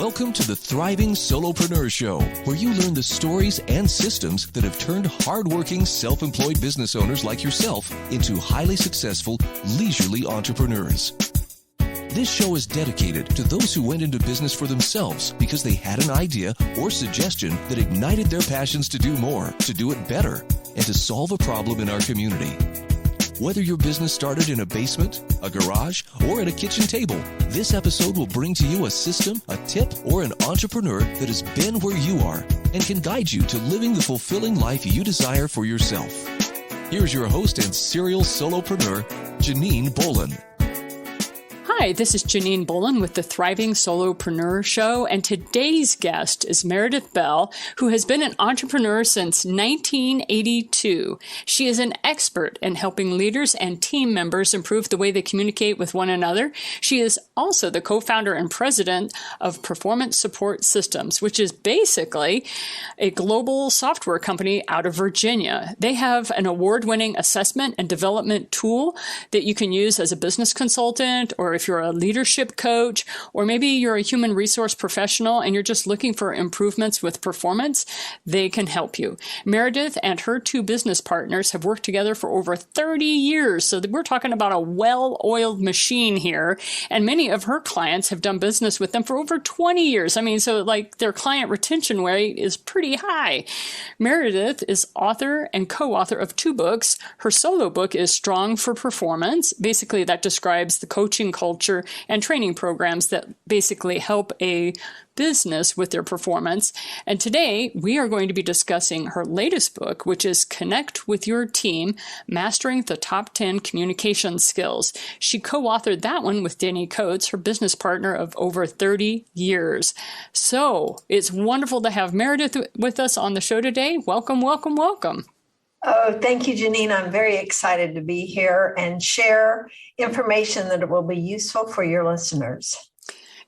Welcome to the Thriving Solopreneur Show, where you learn the stories and systems that have turned hardworking, self-employed business owners like yourself into highly successful, leisurely entrepreneurs. This show is dedicated to those who went into business for themselves because they had an idea or suggestion that ignited their passions to do more, to do it better, and to solve a problem in our community. Whether your business started in a basement, a garage, or at a kitchen table, this episode will bring to you a system, a tip, or an entrepreneur that has been where you are and can guide you to living the fulfilling life you desire for yourself. Here's your host and serial solopreneur, Janine Bolon. Hi, this is Janine Bolon with the Thriving Solopreneur Show, and today's guest is Meredith Bell, who has been an entrepreneur since 1982. She is an expert in helping leaders and team members improve the way they communicate with one another. She is also the co-founder and president of Performance Support Systems, which is basically a global software company out of Virginia. They have an award-winning assessment and development tool that you can use as a business consultant, or if you're a leadership coach, or maybe you're a human resource professional and you're just looking for improvements with performance, they can help you. Meredith and her two business partners have worked together for over 30 years. So we're talking about a well-oiled machine here. And many of her clients have done business with them for over 20 years. I mean, so like their client retention rate is pretty high. Meredith is author and co-author of two books. Her solo book is Strong for Performance. Basically, that describes the coaching culture and training programs that basically help a business with their performance. And today we are going to be discussing her latest book, which is Connect with Your Team, Mastering the Top 10 Communication Skills. She co-authored that one with Danny Coates, her business partner of over 30 years. So it's wonderful to have Meredith with us on the show today. Welcome, welcome, welcome. Oh, thank you, Janine. I'm very excited to be here and share information that will be useful for your listeners.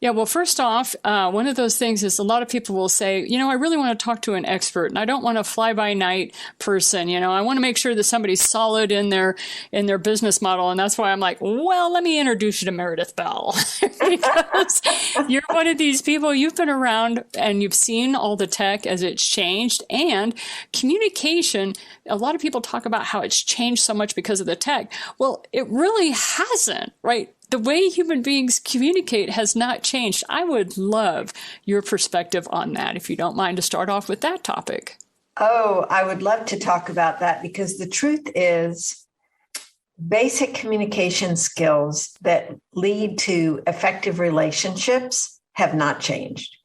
Yeah, well, first off, one of those things is a lot of people will say, I really want to talk to an expert and I don't want a fly-by-night person. I want to make sure that somebody's solid in their business model. And that's why I'm like, well, let me introduce you to Meredith Bell because you're one of these people, you've been around and you've seen all the tech as it's changed, and communication. A lot of people talk about how it's changed so much because of the tech. Well, it really hasn't, right? The way human beings communicate has not changed. I would love your perspective on that, if you don't mind to start off with that topic. Oh, I would love to talk about that because the truth is basic communication skills that lead to effective relationships have not changed.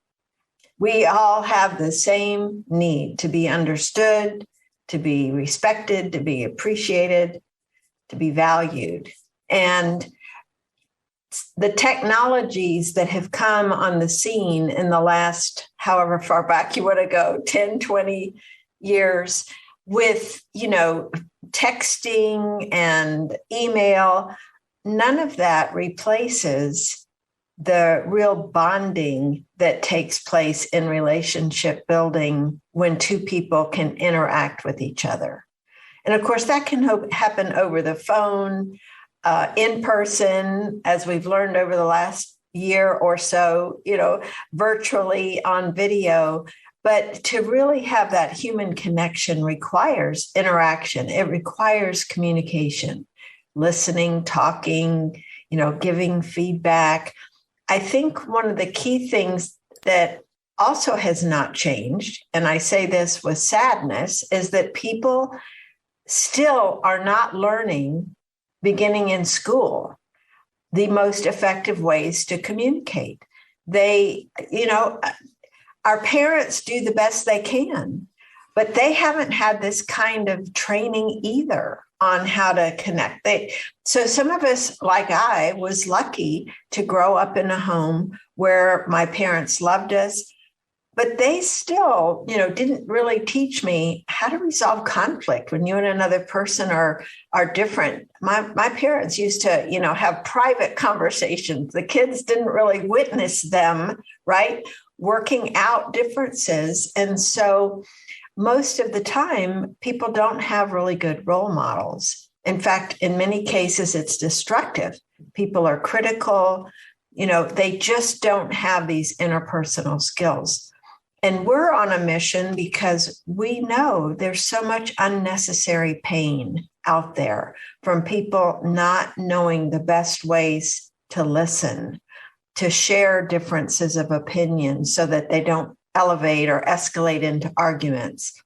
We all have the same need to be understood, to be respected, to be appreciated, to be valued. And the technologies that have come on the scene in the last, however far back you want to go, 10, 20 years with, texting and email, none of that replaces the real bonding that takes place in relationship building when two people can interact with each other. And of course, that can happen over the phone, in person, as we've learned over the last year or so, virtually on video. But to really have that human connection requires interaction. It requires communication, listening, talking, giving feedback. I think one of the key things that also has not changed, and I say this with sadness, is that people still are not learning, beginning in school, the most effective ways to communicate. Our parents do the best they can, but they haven't had this kind of training either on how to connect. So some of us, like I, was lucky to grow up in a home where my parents loved us, but they still, didn't really teach me how to resolve conflict when you and another person are different. My parents used to, have private conversations. The kids didn't really witness them, right? Working out differences. And so most of the time, people don't have really good role models. In fact, in many cases, it's destructive. People are critical. They just don't have these interpersonal skills. And we're on a mission because we know there's so much unnecessary pain out there from people not knowing the best ways to listen, to share differences of opinion so that they don't elevate or escalate into arguments.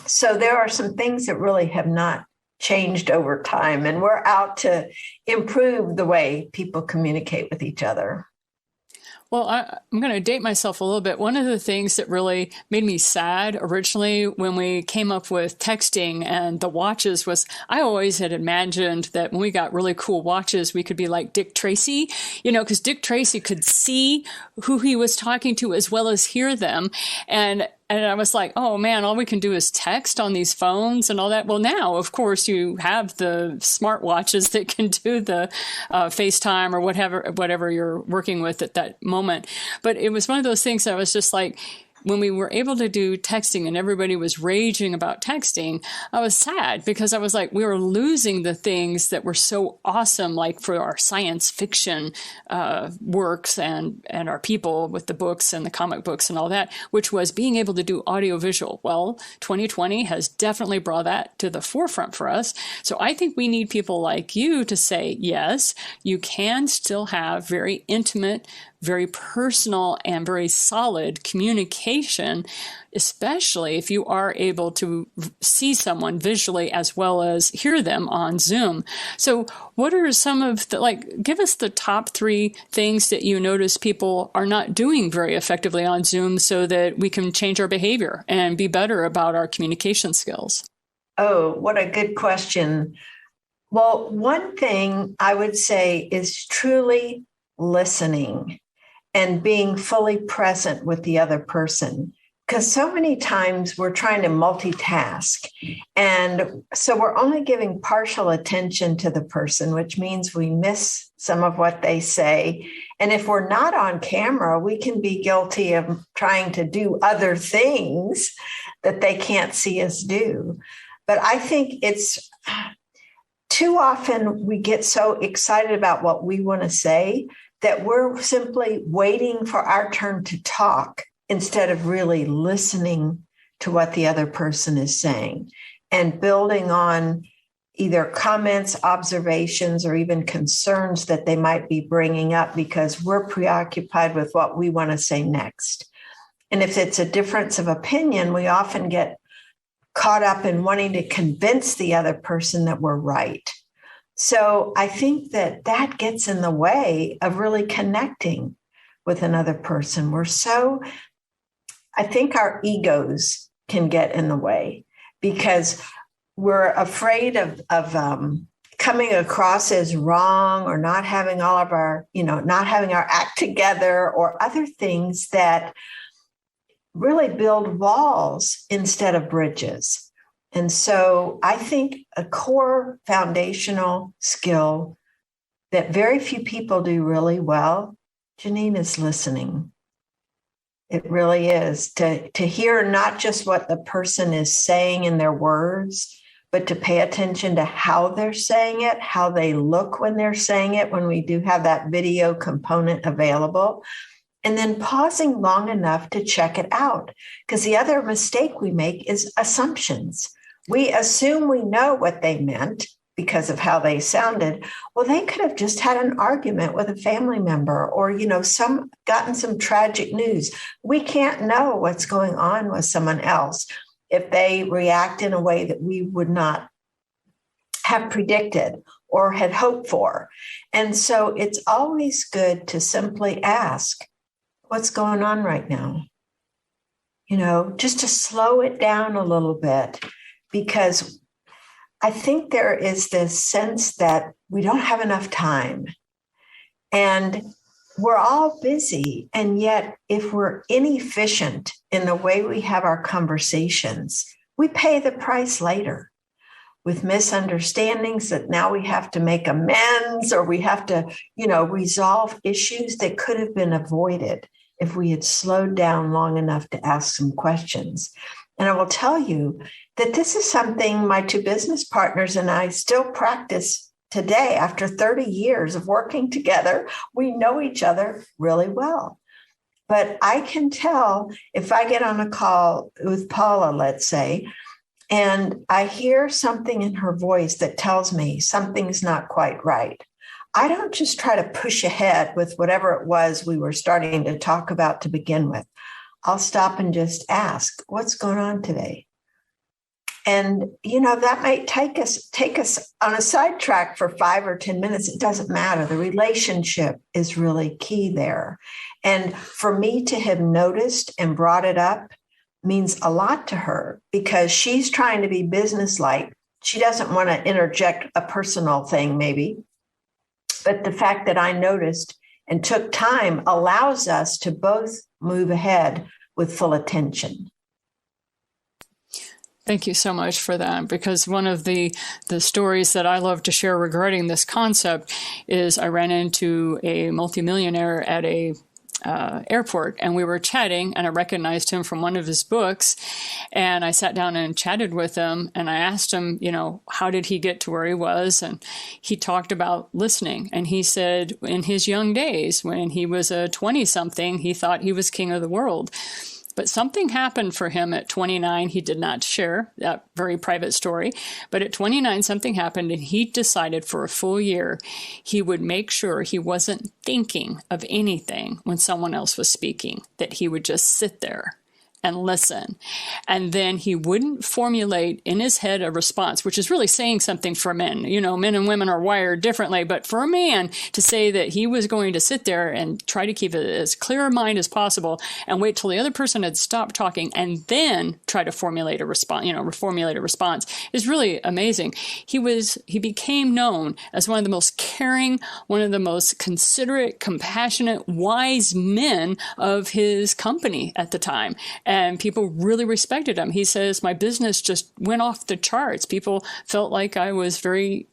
So there are some things that really have not changed over time, and we're out to improve the way people communicate with each other. Well, I'm going to date myself a little bit. One of the things that really made me sad originally when we came up with texting and the watches was I always had imagined that when we got really cool watches, we could be like Dick Tracy, because Dick Tracy could see who he was talking to as well as hear them. And I was like, oh man, all we can do is text on these phones and all that. Well, now, of course, you have the smart watches that can do the FaceTime or whatever you're working with at that moment. But it was one of those things that I was just like, when we were able to do texting and everybody was raging about texting, I was sad because I was like, we were losing the things that were so awesome, like for our science fiction works and our people with the books and the comic books and all that, which was being able to do audiovisual. Well, 2020 has definitely brought that to the forefront for us. So I think we need people like you to say, yes, you can still have very intimate, very personal and very solid communication, especially if you are able to see someone visually as well as hear them on Zoom. So what are some of give us the top 3 things that you notice people are not doing very effectively on Zoom so that we can change our behavior and be better about our communication skills? Oh, what a good question. Well, one thing I would say is truly listening and being fully present with the other person. Because so many times we're trying to multitask. And so we're only giving partial attention to the person, which means we miss some of what they say. And if we're not on camera, we can be guilty of trying to do other things that they can't see us do. But I think it's too often we get so excited about what we want to say that we're simply waiting for our turn to talk instead of really listening to what the other person is saying and building on either comments, observations, or even concerns that they might be bringing up because we're preoccupied with what we want to say next. And if it's a difference of opinion, we often get caught up in wanting to convince the other person that we're right. So I think that gets in the way of really connecting with another person. I think our egos can get in the way because we're afraid of coming across as wrong or not having all of our, not having our act together or other things that really build walls instead of bridges. And so I think a core foundational skill that very few people do really well, Janine, is listening. It really is to hear not just what the person is saying in their words, but to pay attention to how they're saying it, how they look when they're saying it, when we do have that video component available. And then pausing long enough to check it out. Because the other mistake we make is assumptions. We assume we know what they meant because of how they sounded. Well, they could have just had an argument with a family member or, gotten some tragic news. We can't know what's going on with someone else if they react in a way that we would not have predicted or had hoped for. And so it's always good to simply ask, what's going on right now? Just to slow it down a little bit, because I think there is this sense that we don't have enough time and we're all busy. And yet, if we're inefficient in the way we have our conversations, we pay the price later with misunderstandings that now we have to make amends or we have to, resolve issues that could have been avoided if we had slowed down long enough to ask some questions. And I will tell you that this is something my 2 business partners and I still practice today, after 30 years of working together, we know each other really well. But I can tell if I get on a call with Paula, let's say, and I hear something in her voice that tells me something's not quite right. I don't just try to push ahead with whatever it was we were starting to talk about to begin with. I'll stop and just ask, what's going on today? And, that might take us on a sidetrack for 5 or 10 minutes. It doesn't matter. The relationship is really key there. And for me to have noticed and brought it up means a lot to her, because she's trying to be businesslike. She doesn't want to interject a personal thing, maybe. But the fact that I noticed and took time allows us to both move ahead with full attention. Thank you so much for that, because one of the stories that I love to share regarding this concept is I ran into a multimillionaire at a airport, and we were chatting, and I recognized him from one of his books, and I sat down and chatted with him, and I asked him, how did he get to where he was? And he talked about listening, and he said in his young days, when he was a 20-something, he thought he was king of the world. But something happened for him at 29. He did not share that very private story. But at 29, something happened, and he decided for a full year he would make sure he wasn't thinking of anything when someone else was speaking, that he would just sit there and listen. And then he wouldn't formulate in his head a response, which is really saying something for men. Men and women are wired differently. But for a man to say that he was going to sit there and try to keep as clear a mind as possible and wait till the other person had stopped talking and then try to formulate a response, reformulate a response is really amazing. He became known as one of the most caring, one of the most considerate, compassionate, wise men of his company at the time. And people really respected him. He says, my business just went off the charts. People felt like I was very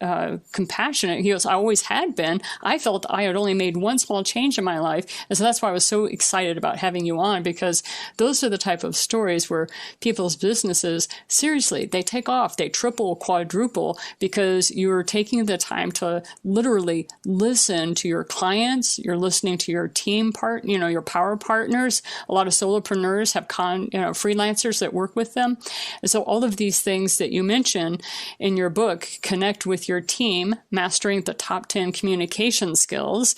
compassionate. He goes, I always had been. I felt I had only made one small change in my life. And so that's why I was so excited about having you on, because those are the type of stories where people's businesses, seriously, they take off. They triple, quadruple, because you're taking the time to literally listen to your clients. You're listening to your team your power partners. A lot of solopreneurs have freelancers that work with them. And so all of these things that you mention in your book, Connect with Your Team, Mastering the Top 10 Communication Skills.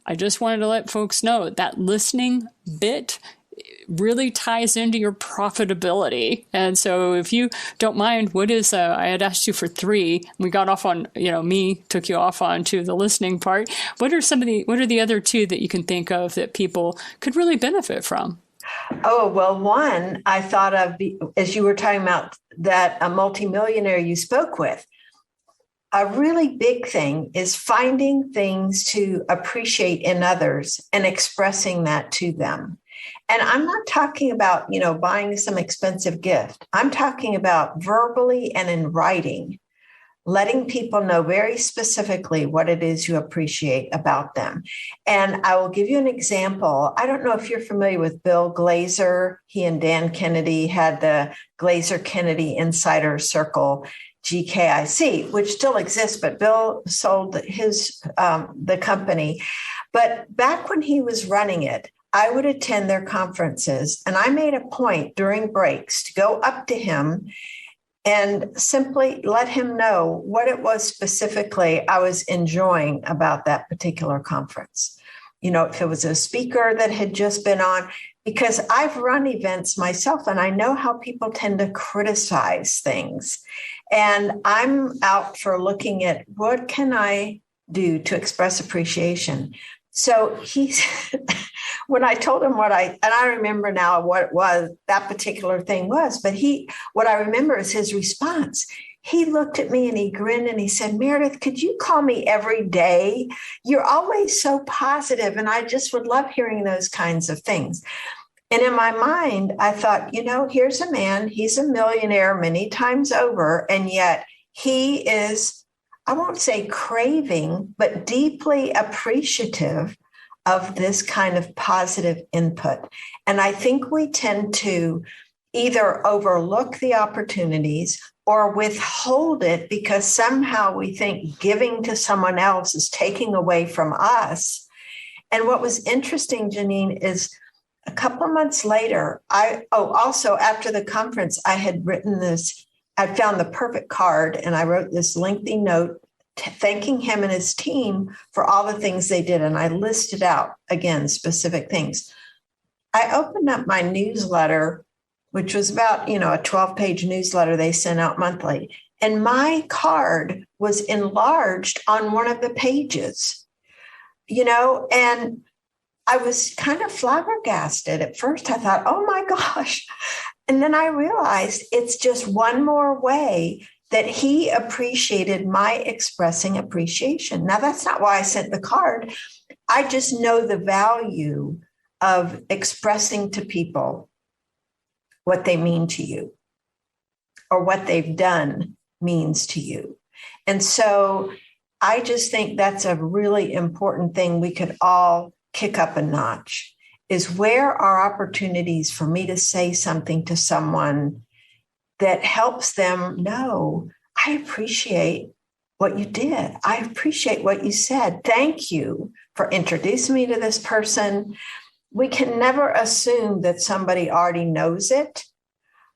I just wanted to let folks know that listening bit really ties into your profitability. And so if you don't mind, I had asked you for 3. We got off on, took you off onto the listening part. What are the other 2 that you can think of that people could really benefit from? Oh, well, one I thought of, as you were talking about that a multimillionaire you spoke with, a really big thing is finding things to appreciate in others and expressing that to them. And I'm not talking about, buying some expensive gift. I'm talking about verbally and in writing, letting people know very specifically what it is you appreciate about them. And I will give you an example. I don't know if you're familiar with Bill Glazer. He and Dan Kennedy had the Glazer Kennedy Insider Circle, GKIC, which still exists, but Bill sold the company. But back when he was running it, I would attend their conferences, and I made a point during breaks to go up to him and simply let him know what it was specifically I was enjoying about that particular conference. If it was a speaker that had just been on, because I've run events myself and I know how people tend to criticize things. And I'm out for looking at what can I do to express appreciation. So when I told him and I remember now what it was, that particular thing was, but what I remember is his response. He looked at me and he grinned and he said, Meredith, could you call me every day? You're always so positive, and I just would love hearing those kinds of things. And in my mind, I thought, here's a man, he's a millionaire many times over, and yet he is, I won't say craving, but deeply appreciative of this kind of positive input. And I think we tend to either overlook the opportunities or withhold it because somehow we think giving to someone else is taking away from us. And what was interesting, Janine, is a couple of months later, also after the conference, I had written this, I found the perfect card and I wrote this lengthy note thanking him and his team for all the things they did. And I listed out, again, specific things. I opened up my newsletter, which was about, a 12-page newsletter they sent out monthly. And my card was enlarged on one of the pages, and I was kind of flabbergasted. At first, I thought, oh my gosh. And then I realized it's just one more way that he appreciated my expressing appreciation. Now, that's not why I sent the card. I just know the value of expressing to people what they mean to you or what they've done means to you. And so I just think that's a really important thing we could all kick up a notch, is where are opportunities for me to say something to someone that helps them know, I appreciate what you did. I appreciate what you said. Thank you for introducing me to this person. We can never assume that somebody already knows it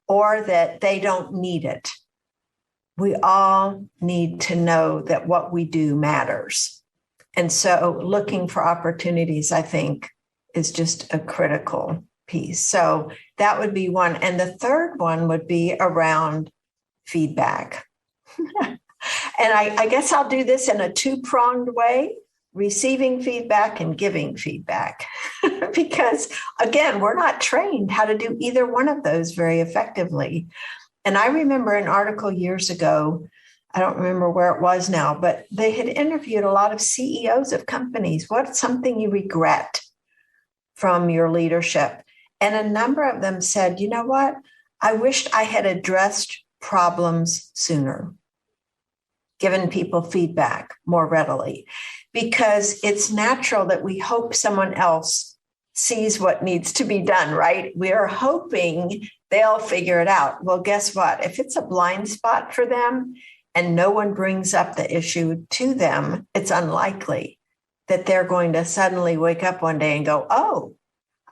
or that they don't need it. We all need to know that what we do matters. And so looking for opportunities, I think, is just a critical piece. So that would be one. And the third one would be around feedback. And I guess I'll do this in a two-pronged way, receiving feedback and giving feedback. Because, again, we're not trained how to do either one of those very effectively. And I remember an article years ago, I don't remember where it was now, but they had interviewed a lot of CEOs of companies. What's something you regret from your leadership? And a number of them said, you know what? I wished I had addressed problems sooner, given people feedback more readily, because it's natural that we hope someone else sees what needs to be done, right? We are hoping they'll figure it out. Well, guess what? If it's a blind spot for them and no one brings up the issue to them, it's unlikely that they're going to suddenly wake up one day and go, oh,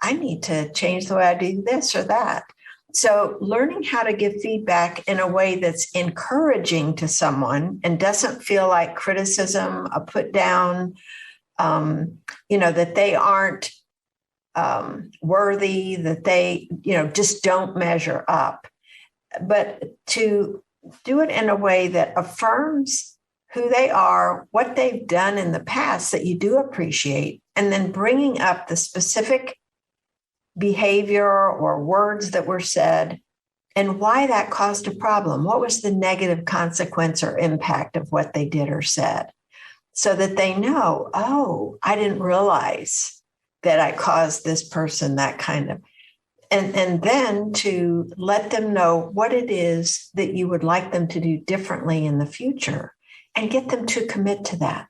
I need to change the way I do this or that. So learning how to give feedback in a way that's encouraging to someone and doesn't feel like criticism, a put down, that they aren't worthy, that they, just don't measure up, but to do it in a way that affirms who they are, what they've done in the past that you do appreciate, and then bringing up the specific behavior or words that were said and why that caused a problem. What was the negative consequence or impact of what they did or said, so that they know, oh, I didn't realize that I caused this person that kind of, and then to let them know what it is that you would like them to do differently in the future and get them to commit to that.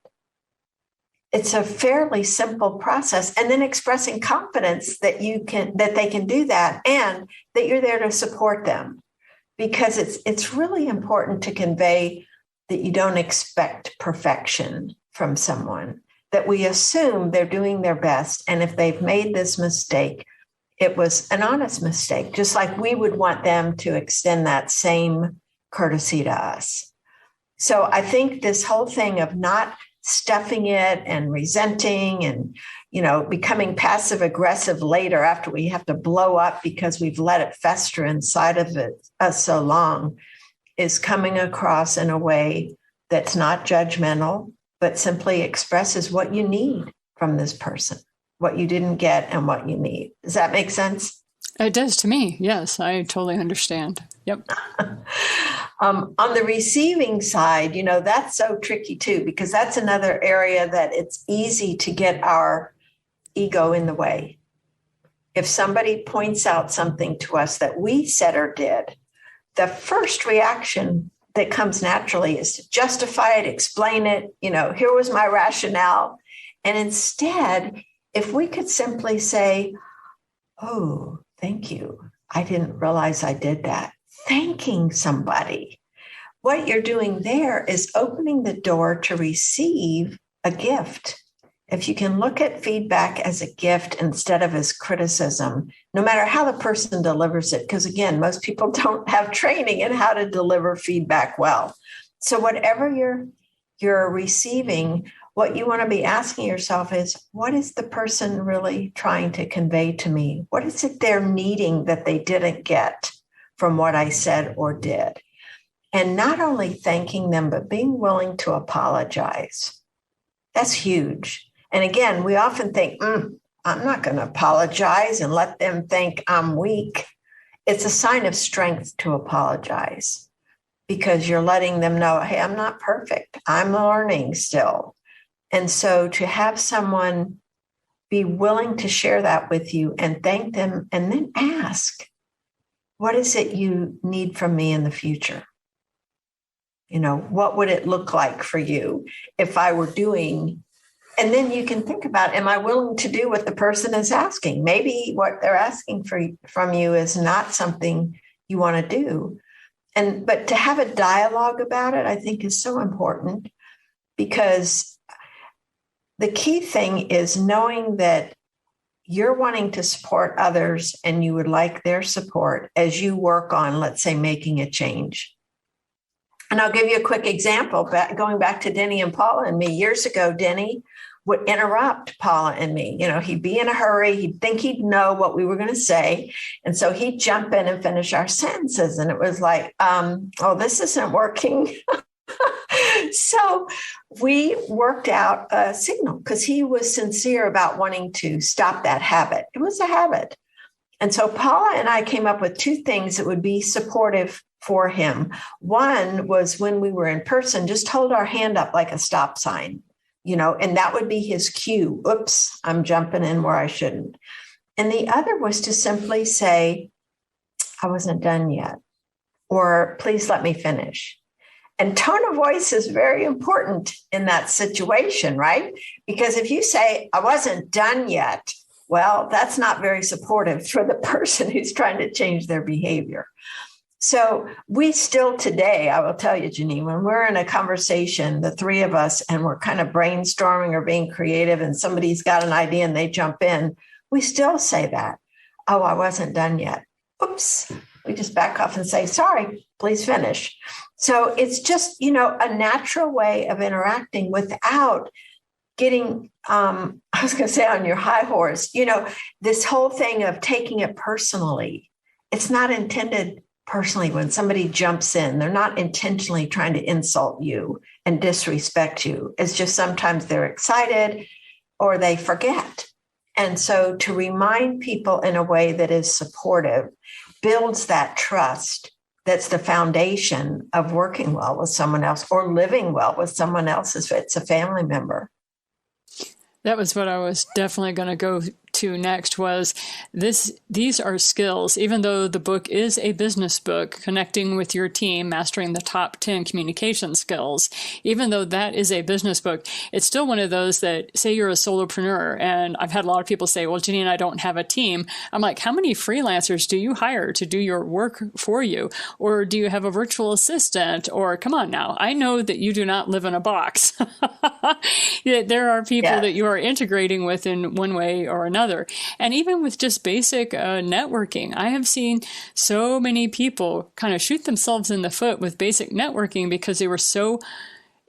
It's a fairly simple process. And then expressing confidence that they can do that and that you're there to support them, because it's really important to convey that you don't expect perfection from someone, that we assume they're doing their best. And if they've made this mistake, it was an honest mistake, just like we would want them to extend that same courtesy to us. So I think this whole thing of not stuffing it and resenting and, becoming passive aggressive later after we have to blow up because we've let it fester inside of us so long is coming across in a way that's not judgmental, but simply expresses what you need from this person, what you didn't get and what you need. Does that make sense? It does to me. Yes, I totally understand. Yep. On the receiving side, that's so tricky too, because that's another area that it's easy to get our ego in the way. If somebody points out something to us that we said or did, the first reaction that comes naturally is to justify it, explain it, here was my rationale. And instead, if we could simply say, oh, thank you. I didn't realize I did that. Thanking somebody. What you're doing there is opening the door to receive a gift. If you can look at feedback as a gift instead of as criticism, no matter how the person delivers it, because again, most people don't have training in how to deliver feedback well. So whatever you're receiving, what you want to be asking yourself is, what is the person really trying to convey to me? What is it they're needing that they didn't get from what I said or did? And not only thanking them, but being willing to apologize. That's huge. And again, we often think, I'm not going to apologize and let them think I'm weak. It's a sign of strength to apologize because you're letting them know, hey, I'm not perfect. I'm learning still. And so to have someone be willing to share that with you and thank them and then ask, what is it you need from me in the future? What would it look like for you if I were doing? And then you can think about, am I willing to do what the person is asking? Maybe what they're asking from you is not something you want to do. But to have a dialogue about it, I think is so important because the key thing is knowing that you're wanting to support others and you would like their support as you work on, let's say, making a change. And I'll give you a quick example, going back to Denny and Paula and me. Years ago, Denny would interrupt Paula and me. He'd be in a hurry. He'd think he'd know what we were going to say. And so he'd jump in and finish our sentences. And it was like, this isn't working. So we worked out a signal because he was sincere about wanting to stop that habit. It was a habit. And so Paula and I came up with two things that would be supportive for him. One was when we were in person, just hold our hand up like a stop sign, and that would be his cue. Oops, I'm jumping in where I shouldn't. And the other was to simply say, I wasn't done yet, or please let me finish. And tone of voice is very important in that situation, right? Because if you say, I wasn't done yet, well, that's not very supportive for the person who's trying to change their behavior. So we still today, I will tell you, Janine, when we're in a conversation, the three of us, and we're kind of brainstorming or being creative and somebody's got an idea and they jump in, we still say that. Oh, I wasn't done yet. Oops. We just back off and say, sorry, please finish. So it's just, a natural way of interacting without getting, I was going to say on your high horse, this whole thing of taking it personally. It's not intended personally when somebody jumps in. They're not intentionally trying to insult you and disrespect you. It's just sometimes they're excited or they forget. And so to remind people in a way that is supportive builds that trust. That's the foundation of working well with someone else or living well with someone else if it's a family member. That was what I was definitely going to go to next was these are skills, even though the book is a business book, connecting with your team, mastering the top 10 communication skills, even though that is a business book, it's still one of those that say you're a solopreneur. And I've had a lot of people say, well, Janine, I don't have a team. I'm like, how many freelancers do you hire to do your work for you? Or do you have a virtual assistant? Or come on now, I know that you do not live in a box. There are people that you are integrating with in one way or another. And even with just basic networking, I have seen so many people kind of shoot themselves in the foot with basic networking because they were so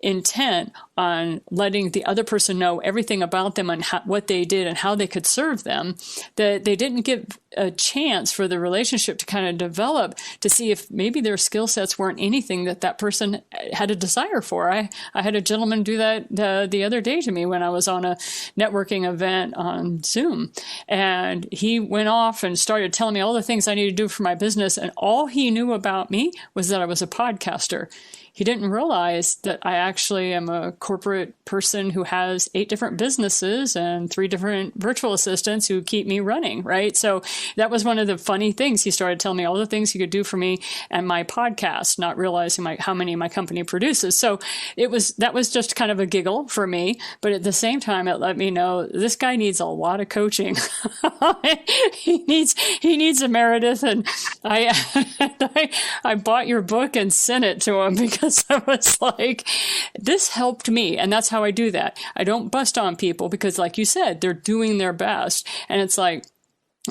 intent on letting the other person know everything about them and what they did and how they could serve them, that they didn't give a chance for the relationship to kind of develop to see if maybe their skill sets weren't anything that person had a desire for. I had a gentleman do that the other day to me when I was on a networking event on Zoom. And he went off and started telling me all the things I needed to do for my business. And all he knew about me was that I was a podcaster. he didn't realize that I actually am a corporate person who has 8 different businesses and 3 different virtual assistants who keep me running, right? So that was one of the funny things. He started telling me all the things he could do for me and my podcast, not realizing how many my company produces. So that was just kind of a giggle for me. But at the same time, it let me know this guy needs a lot of coaching. He needs a Meredith. And I bought your book and sent it to him because I was like, this helped me. And that's how I do that. I don't bust on people because, like you said, they're doing their best. And it's like,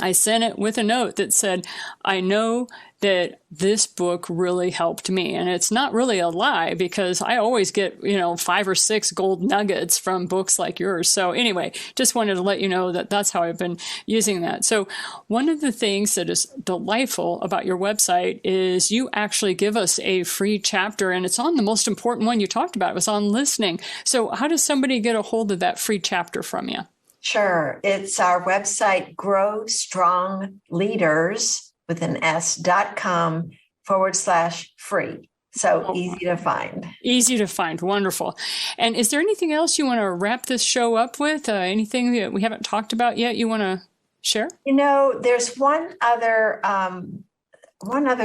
I sent it with a note that said, I know that this book really helped me. And it's not really a lie because I always get, 5 or 6 gold nuggets from books like yours. So anyway, just wanted to let you know that that's how I've been using that. So one of the things that is delightful about your website is you actually give us a free chapter, and it's on the most important one you talked about. It was on listening. So how does somebody get a hold of that free chapter from you? Sure. It's our website, growstrongleaders.com/free. So easy to find. Easy to find. Wonderful. And is there anything else you want to wrap this show up with? Anything that we haven't talked about yet you want to share? There's one other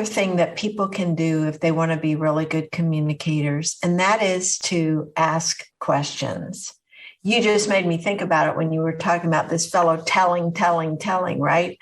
thing that people can do if they want to be really good communicators, and that is to ask questions. You just made me think about it when you were talking about this fellow telling, right?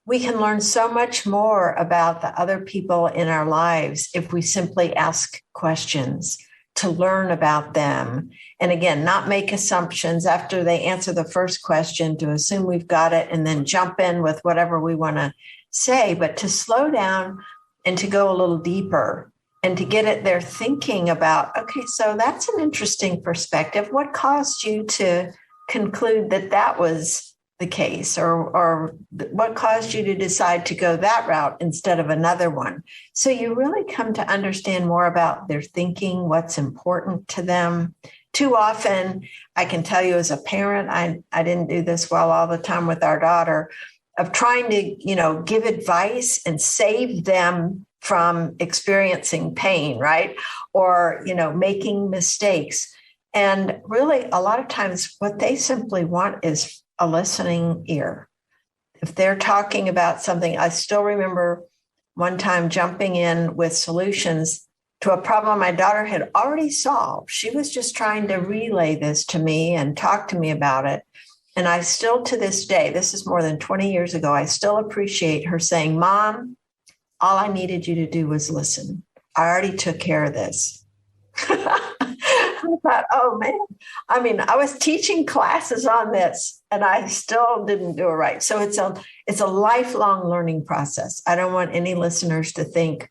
We can learn so much more about the other people in our lives if we simply ask questions to learn about them. And again, not make assumptions after they answer the first question to assume we've got it and then jump in with whatever we want to say, but to slow down and to go a little deeper. And to get at their thinking about, okay, so that's an interesting perspective. What caused you to conclude that that was the case? Or what caused you to decide to go that route instead of another one? So you really come to understand more about their thinking, what's important to them. Too often, I can tell you as a parent, I didn't do this well all the time with our daughter, of trying to, give advice and save them from experiencing pain, right? Or, making mistakes. And really, a lot of times what they simply want is a listening ear. If they're talking about something, I still remember one time jumping in with solutions to a problem my daughter had already solved. She was just trying to relay this to me and talk to me about it. And I still, to this day, this is more than 20 years ago, I still appreciate her saying, "Mom, all I needed you to do was listen. I already took care of this." I thought, oh man, I was teaching classes on this and I still didn't do it right. So it's a lifelong learning process. I don't want any listeners to think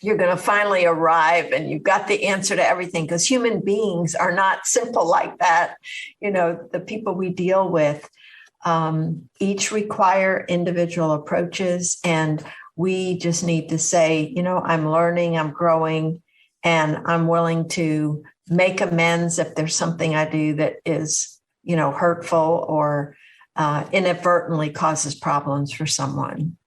you're going to finally arrive and you've got the answer to everything, because human beings are not simple like that. The people we deal with each require individual approaches, and we just need to say, I'm learning, I'm growing, and I'm willing to make amends if there's something I do that is, hurtful or inadvertently causes problems for someone.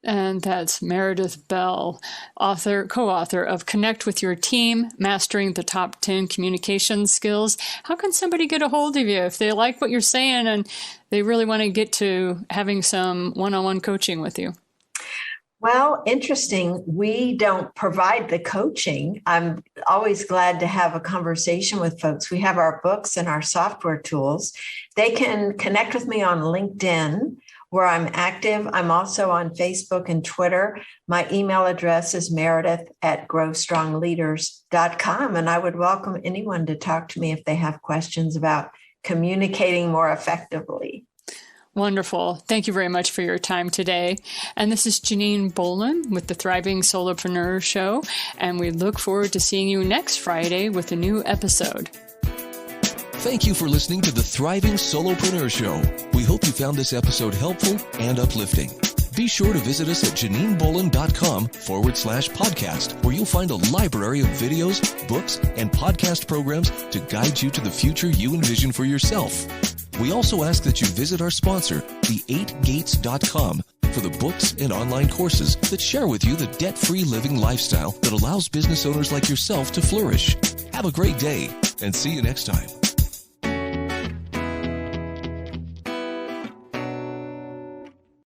And that's Meredith Bell, co-author of Connect with Your Team, Mastering the Top 10 Communication Skills. How can somebody get a hold of you if they like what you're saying and they really want to get to having some one-on-one coaching with you? Well, interesting. We don't provide the coaching. I'm always glad to have a conversation with folks. We have our books and our software tools. They can connect with me on LinkedIn, where I'm active. I'm also on Facebook and Twitter. My email address is meredith@growstrongleaders.com. And I would welcome anyone to talk to me if they have questions about communicating more effectively. Wonderful. Thank you very much for your time today. And this is Janine Bolon with the Thriving Solopreneur Show. And we look forward to seeing you next Friday with a new episode. Thank you for listening to the Thriving Solopreneur Show. We hope you found this episode helpful and uplifting. Be sure to visit us at janinebolon.com/podcast, where you'll find a library of videos, books, and podcast programs to guide you to the future you envision for yourself. We also ask that you visit our sponsor, the8gates.com, for the books and online courses that share with you the debt-free living lifestyle that allows business owners like yourself to flourish. Have a great day and see you next time.